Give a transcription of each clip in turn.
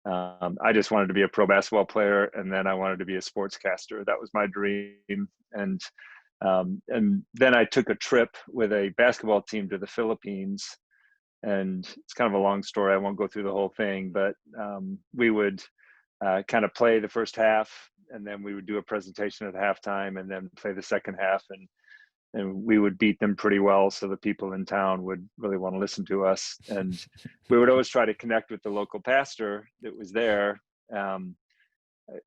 I just wanted to be a pro basketball player, and then I wanted to be a sportscaster. That was my dream. And then I took a trip with a basketball team to the Philippines, and it's kind of a long story. I won't go through the whole thing, but we would kind of play the first half, and then we would do a presentation at halftime, and then play the second half, and we would beat them pretty well, so the people in town would really want to listen to us. And we would always try to connect with the local pastor that was there. Um,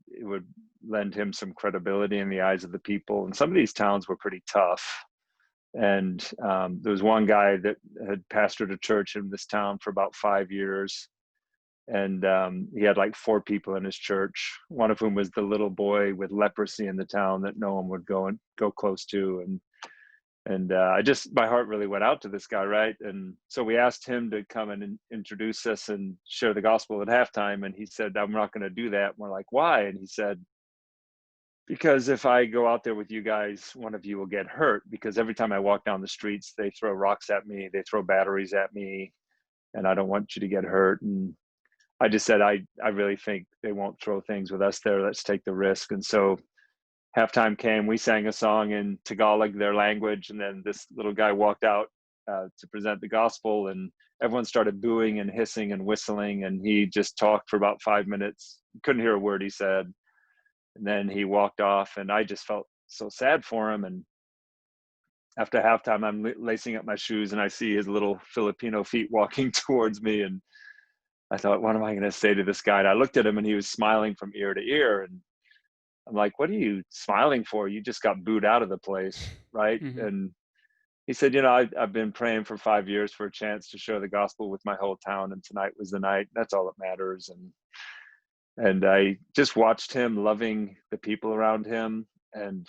it would lend him some credibility in the eyes of the people. And some of these towns were pretty tough. And there was one guy that had pastored a church in this town for about 5 years. And he had like 4 people in his church, one of whom was the little boy with leprosy in the town that no one would go close to. And I just, my heart really went out to this guy, right? And so we asked him to come and introduce us and share the gospel at halftime. And he said, "I'm not going to do that." And we're like, "Why?" And he said, "Because if I go out there with you guys, one of you will get hurt, because every time I walk down the streets, they throw rocks at me, they throw batteries at me, and I don't want you to get hurt." And I just said, I really think they won't throw things with us there. Let's take the risk. And so halftime came, we sang a song in Tagalog, their language, and then this little guy walked out to present the gospel, and everyone started booing and hissing and whistling, and he just talked for about 5 minutes. Couldn't hear a word he said. And then he walked off, and I just felt so sad for him. And after halftime, I'm lacing up my shoes, and I see his little Filipino feet walking towards me, and I thought, what am I going to say to this guy? And I looked at him, and he was smiling from ear to ear. And I'm like, "What are you smiling for? You just got booed out of the place, right?" Hmm. And he said, "I've been praying for 5 years for a chance to share the gospel with my whole town, and tonight was the night. That's all that matters." And I just watched him loving the people around him, and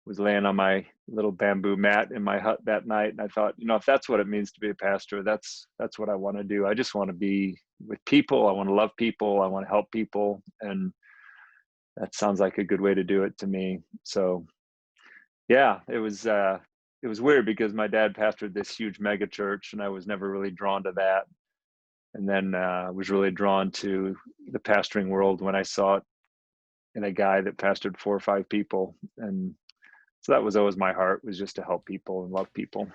was laying on my little bamboo mat in my hut that night. And I thought, if that's what it means to be a pastor, that's what I want to do. I just want to be with people. I want to love people. I want to help people. And that sounds like a good way to do it to me. So yeah, it was weird because my dad pastored this huge mega church, and I was never really drawn to that. And then was really drawn to the pastoring world when I saw it in a guy that pastored 4 or 5 people. And so that was always my heart, was just to help people and love people.